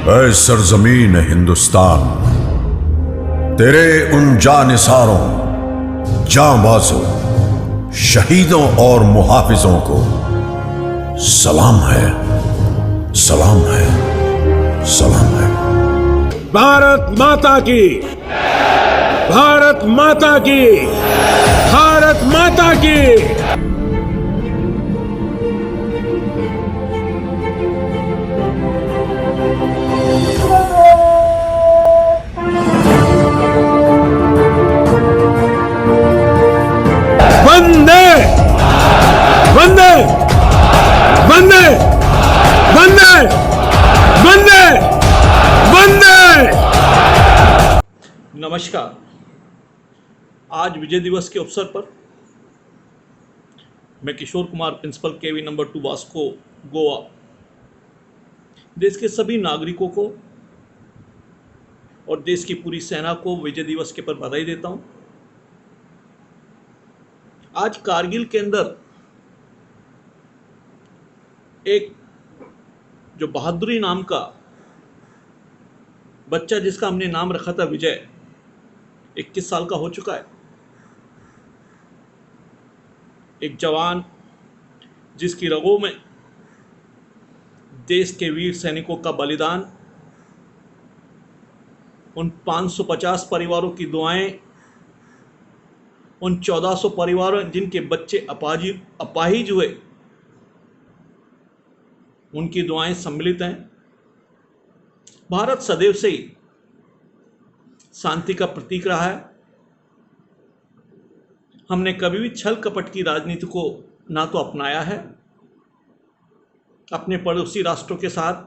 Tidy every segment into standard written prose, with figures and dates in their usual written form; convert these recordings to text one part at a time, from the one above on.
ऐ सरजमीन हिंदुस्तान, तेरे उन जानिसारों, जांबाजों, शहीदों और मुहाफिजों को सलाम है, सलाम है, सलाम है। भारत माता की, भारत माता की, भारत माता की। वंदे वंदे वंदे वंदे वंदे वंदे। नमस्कार। आज विजय दिवस के अवसर पर मैं किशोर कुमार, प्रिंसिपल केवी नंबर 2 वास्को, गोवा, देश के सभी नागरिकों को और देश की पूरी सेना को विजय दिवस के पर बधाई देता हूं। आज कारगिल के अंदर एक जो बहादुरी नाम का बच्चा, जिसका हमने नाम रखा था विजय, 21 साल का हो चुका है। एक जवान जिसकी रगों में देश के वीर सैनिकों का बलिदान, उन 550 परिवारों की दुआएं, उन 1400 परिवारों जिनके बच्चे अपाहिज हुए, उनकी दुआएं सम्मिलित हैं। भारत सदैव से ही शांति का प्रतीक रहा है। हमने कभी भी छल कपट की राजनीति को ना तो अपनाया है, अपने पड़ोसी राष्ट्रों के साथ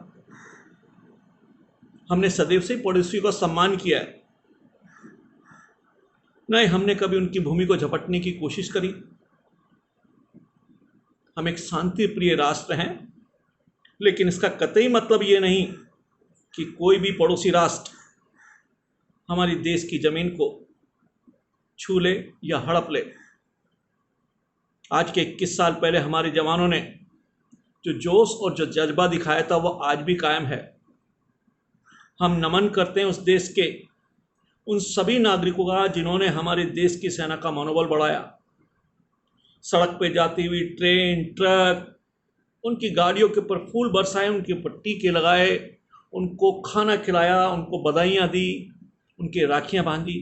हमने सदैव से पड़ोसियों का सम्मान किया है, नहीं हमने कभी उनकी भूमि को झपटने की कोशिश करी। हम एक शांति प्रिय राष्ट्र हैं, लेकिन इसका कतई मतलब ये नहीं कि कोई भी पड़ोसी राष्ट्र हमारी देश की जमीन को छू ले या हड़प ले। आज के 21 साल पहले हमारे जवानों ने जो जोश और जो जज्बा दिखाया था, वो आज भी कायम है। हम नमन करते हैं उस देश के उन सभी नागरिकों का जिन्होंने हमारे देश की सेना का मनोबल बढ़ाया। सड़क पे जाती हुई ट्रेन, ट्रक, उनकी गाड़ियों के ऊपर फूल बरसाए, उनके ऊपर टीके लगाए, उनको खाना खिलाया, उनको बधाइयाँ दी, उनके राखियाँ बांधी।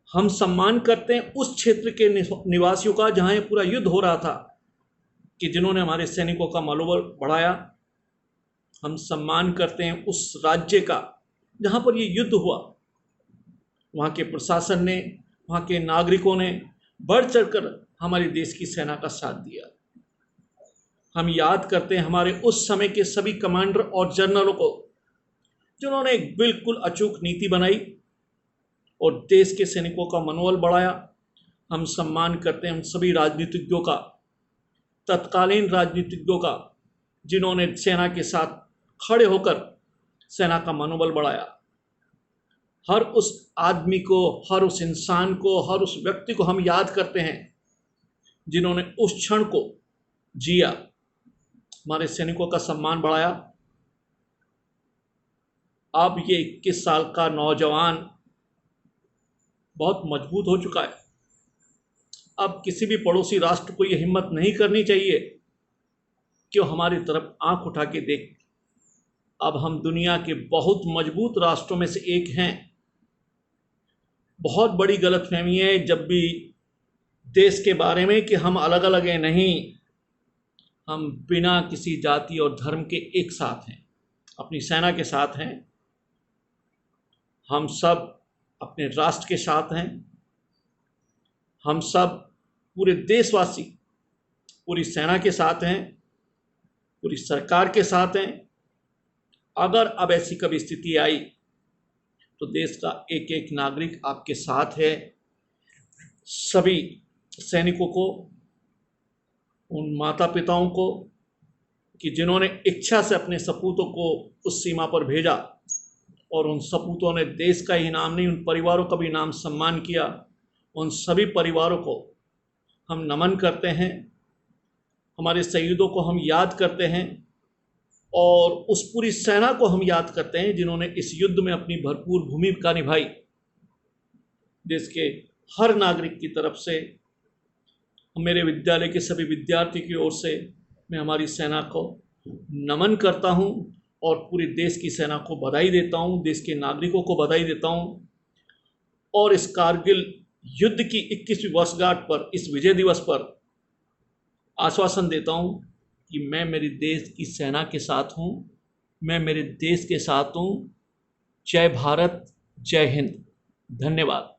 हम सम्मान करते हैं उस क्षेत्र के निवासियों का जहाँ ये पूरा युद्ध हो रहा था, कि जिन्होंने हमारे सैनिकों का मनोबल बढ़ाया। हम सम्मान करते हैं उस राज्य का जहाँ पर ये युद्ध हुआ, वहाँ के प्रशासन ने, वहाँ के नागरिकों ने बढ़ चढ़कर हमारे देश की सेना का साथ दिया। हम याद करते हैं हमारे उस समय के सभी कमांडर और जनरलों को, जिन्होंने एक बिल्कुल अचूक नीति बनाई और देश के सैनिकों का मनोबल बढ़ाया। हम सम्मान करते हैं उन सभी राजनीतिज्ञों का, तत्कालीन राजनीतिज्ञों का, जिन्होंने सेना के साथ खड़े होकर सेना का मनोबल बढ़ाया। हर उस आदमी को, हर उस इंसान को, हर उस व्यक्ति को हम याद करते हैं जिन्होंने उस क्षण को जिया, हमारे सैनिकों का सम्मान बढ़ाया। अब ये 21 साल का नौजवान बहुत मजबूत हो चुका है। अब किसी भी पड़ोसी राष्ट्र को ये हिम्मत नहीं करनी चाहिए कि वो हमारी तरफ आंख उठा के देख। अब हम दुनिया के बहुत मजबूत राष्ट्रों में से एक हैं। बहुत बड़ी गलतफहमी है जब भी देश के बारे में कि हम अलग अलग हैं। नहीं, हम बिना किसी जाति और धर्म के एक साथ हैं, अपनी सेना के साथ हैं। हम सब अपने राष्ट्र के साथ हैं। हम सब पूरे देशवासी पूरी सेना के साथ हैं, पूरी सरकार के साथ हैं। अगर अब ऐसी कभी स्थिति आई तो देश का एक एक नागरिक आपके साथ है। सभी सैनिकों को, उन माता पिताओं को कि जिन्होंने इच्छा से अपने सपूतों को उस सीमा पर भेजा और उन सपूतों ने देश का ही नाम नहीं, उन परिवारों का भी नाम सम्मान किया, उन सभी परिवारों को हम नमन करते हैं। हमारे शहीदों को हम याद करते हैं। और उस पूरी सेना को हम याद करते हैं जिन्होंने इस युद्ध में अपनी भरपूर भूमिका निभाई। देश के हर नागरिक की तरफ से, मेरे विद्यालय के सभी विद्यार्थी की ओर से मैं हमारी सेना को नमन करता हूं और पूरे देश की सेना को बधाई देता हूं, देश के नागरिकों को बधाई देता हूं। और इस कारगिल युद्ध की 21वीं वर्षगांठ पर, इस विजय दिवस पर आश्वासन देता हूं कि मैं मेरे देश की सेना के साथ हूं, मैं मेरे देश के साथ हूं। जय भारत, जय हिंद, धन्यवाद।